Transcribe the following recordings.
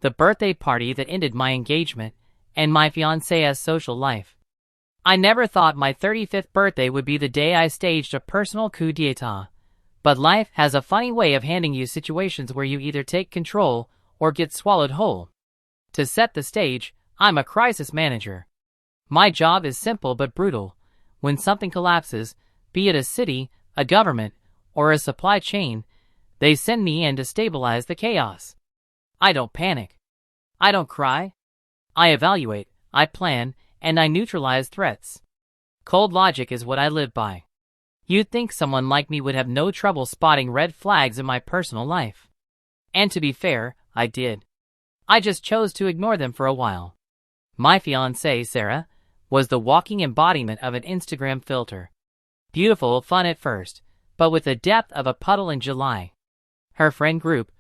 the birthday party that ended my engagement, and my fiancée's social life. I never thought my 35th birthday would be the day I staged a personal coup d'état. But life has a funny way of handing you situations where you either take control or get swallowed whole. To set the stage, I'm a crisis manager. My job is simple but brutal. When something collapses, be it a city, a government, or a supply chain, they send me in to stabilize the chaos. I don't panic. I don't cry. I evaluate, I plan, and I neutralize threats. Cold logic is what I live by. You'd think someone like me would have no trouble spotting red flags in my personal life. And to be fair, I did. I just chose to ignore them for a while. My fiancée, Sarah, was the walking embodiment of an Instagram filter. Beautiful, fun at first, but with the depth of a puddle in July. Her friend group,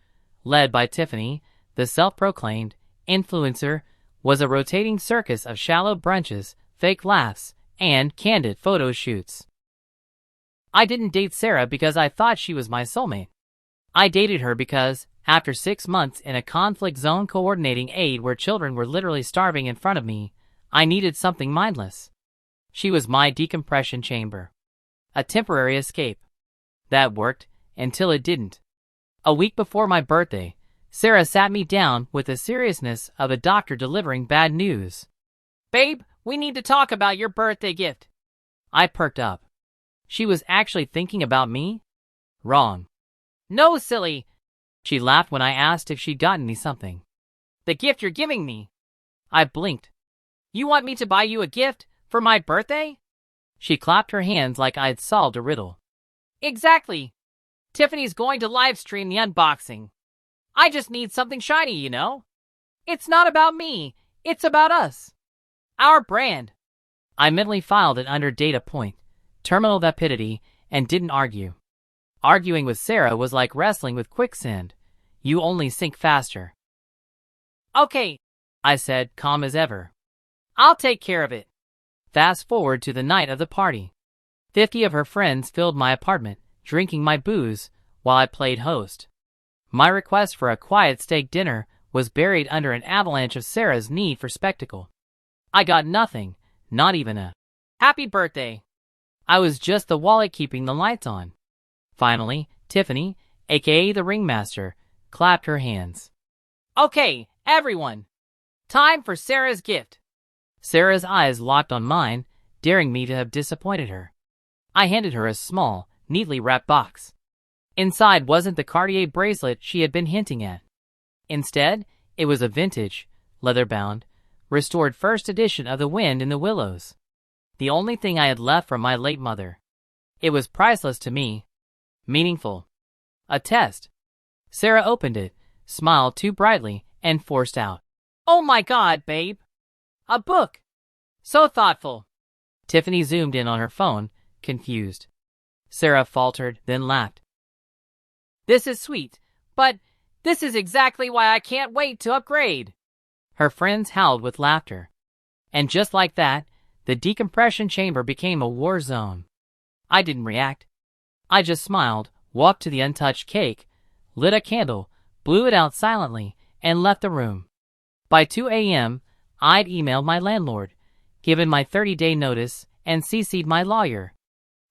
led by Tiffany, the self-proclaimed influencer, was a rotating circus of shallow brunches, fake laughs, and candid photo shoots. I didn't date Sarah because I thought she was my soulmate. I dated her because, after 6 months in a conflict zone coordinating aid where children were literally starving in front of me, I needed something mindless. She was my decompression chamber. A temporary escape. That worked, until it didn't. A week before my birthday, Sarah sat me down with the seriousness of a doctor delivering bad news. "Babe, we need to talk about your birthday gift." I perked up. She was actually thinking about me? Wrong. "No, silly." She laughed when I asked if she'd gotten me something. "The gift you're giving me." I blinked. "You want me to buy you a gift for my birthday?" She clapped her hands like I'd solved a riddle. "Exactly. Tiffany's going to live stream the unboxing. I just need something shiny, you know? It's not about me, it's about us. Our brand." I mentally filed it under data point, terminal vapidity, and didn't argue. Arguing with Sarah was like wrestling with quicksand. You only sink faster. "Okay," I said, calm as ever. "I'll take care of it." Fast forward to the night of the party. 50 of her friends filled my apartment, drinking my booze, while I played host. My request for a quiet steak dinner was buried under an avalanche of Sarah's need for spectacle. I got nothing, not even a "happy birthday." I was just the wallet keeping the lights on. Finally, Tiffany, aka the ringmaster, clapped her hands. "Okay, everyone. Time for Sarah's gift." Sarah's eyes locked on mine, daring me to have disappointed her. I handed her a small, neatly wrapped box. Inside wasn't the Cartier bracelet she had been hinting at. Instead, it was a vintage, leather-bound, restored first edition of The Wind in the Willows. The only thing I had left from my late mother. It was priceless to me. Meaningful. A test. Sarah opened it, smiled too brightly, and forced out, "Oh my God, babe. A book. So thoughtful." Tiffany zoomed in on her phone, confused. Sarah faltered, then laughed. "This is sweet, but this is exactly why I can't wait to upgrade." Her friends howled with laughter. And just like that, the decompression chamber became a war zone. I didn't react. I just smiled, walked to the untouched cake, lit a candle, blew it out silently, and left the room. By 2 a.m., I'd emailed my landlord, given my 30-day notice, and CC'd my lawyer.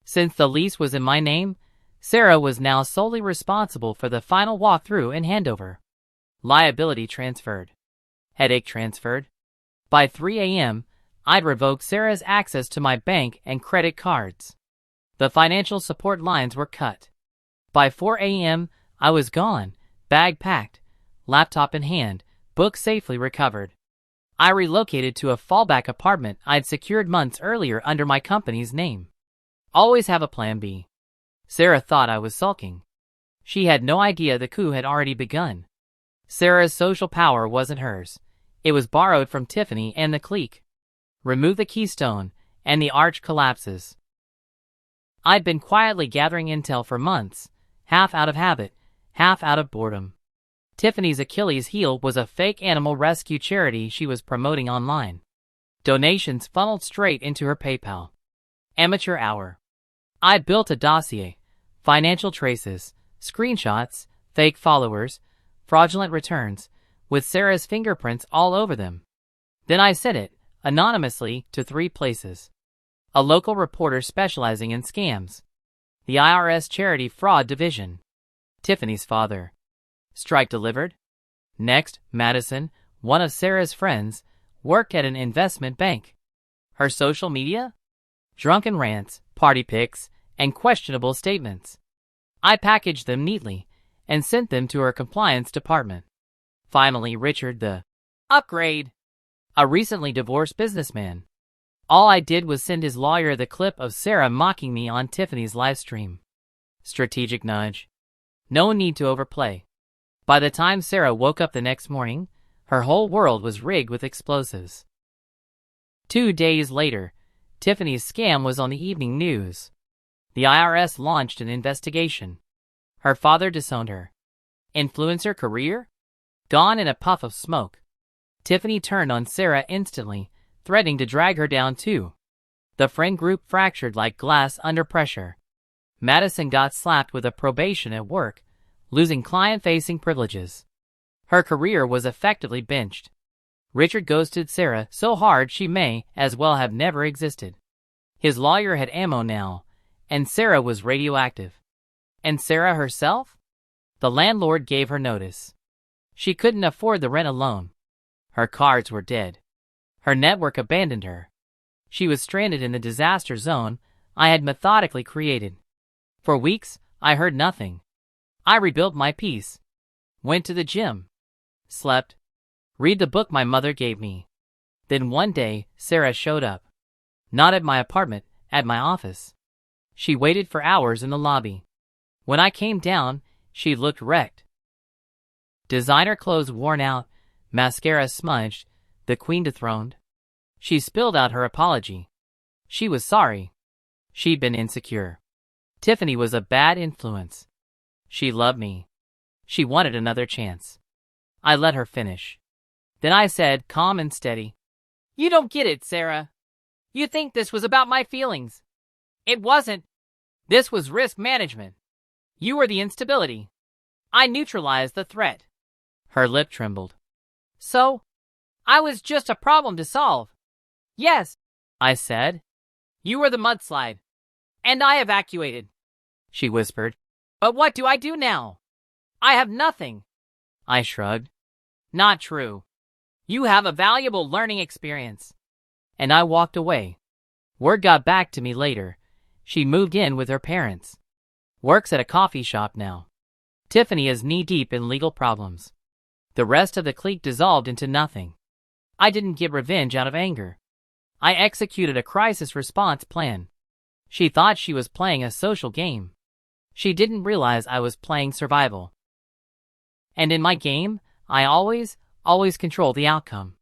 Since the lease was in my name, Sarah was now solely responsible for the final walkthrough and handover. Liability transferred. Headache transferred. By 3 a.m., I'd revoked Sarah's access to my bank and credit cards. The financial support lines were cut. By 4 a.m., I was gone, bag packed, laptop in hand, book safely recovered. I relocated to a fallback apartment I'd secured months earlier under my company's name. Always have a plan B. Sarah thought I was sulking. She had no idea the coup had already begun. Sarah's social power wasn't hers. It was borrowed from Tiffany and the clique. Remove the keystone, and the arch collapses. I'd been quietly gathering intel for months, half out of habit, half out of boredom. Tiffany's Achilles heel was a fake animal rescue charity she was promoting online. Donations funneled straight into her PayPal. Amateur hour. I'd built a dossier, financial traces, screenshots, fake followers, fraudulent returns, with Sarah's fingerprints all over them. Then I sent it, anonymously, to 3 places. A local reporter specializing in scams. The IRS Charity Fraud Division. Tiffany's father. Strike delivered. Next, Madison, one of Sarah's friends, worked at an investment bank. Her social media? Drunken rants, party pics, and questionable statements. I packaged them neatly and sent them to her compliance department. Finally, Richard the upgrade, a recently divorced businessman. All I did was send his lawyer the clip of Sarah mocking me on Tiffany's livestream. Strategic nudge. No need to overplay. By the time Sarah woke up the next morning, her whole world was rigged with explosives. 2 days later, Tiffany's scam was on the evening news. The IRS launched an investigation. Her father disowned her. Influencer career? Gone in a puff of smoke. Tiffany turned on Sarah instantly, threatening to drag her down too. The friend group fractured like glass under pressure. Madison got slapped with a probation at work, losing client-facing privileges. Her career was effectively benched. Richard ghosted Sarah so hard she may as well have never existed. His lawyer had ammo now, and Sarah was radioactive. And Sarah herself? The landlord gave her notice. She couldn't afford the rent alone. Her cards were dead. Her network abandoned her. She was stranded in the disaster zone I had methodically created. For weeks, I heard nothing. I rebuilt my peace. Went to the gym. Slept. Read the book my mother gave me. Then one day, Sarah showed up. Not at my apartment, at my office. She waited for hours in the lobby. When I came down, she looked wrecked. Designer clothes worn out, mascara smudged, the queen dethroned. She spilled out her apology. She was sorry. She'd been insecure. Tiffany was a bad influence. She loved me. She wanted another chance. I let her finish. Then I said, calm and steady, "You don't get it, Sarah. You think this was about my feelings. It wasn't. This was risk management. You were the instability. I neutralized the threat." Her lip trembled. "So? I was just a problem to solve." "Yes," I said. "You were the mudslide. And I evacuated," she whispered. "But what do I do now? I have nothing." I shrugged. "Not true. You have a valuable learning experience." And I walked away. Word got back to me later. She moved in with her parents. Works at a coffee shop now. Tiffany is knee-deep in legal problems. The rest of the clique dissolved into nothing. I didn't get revenge out of anger. I executed a crisis response plan. She thought she was playing a social game. She didn't realize I was playing survival. And in my game, I always control the outcome.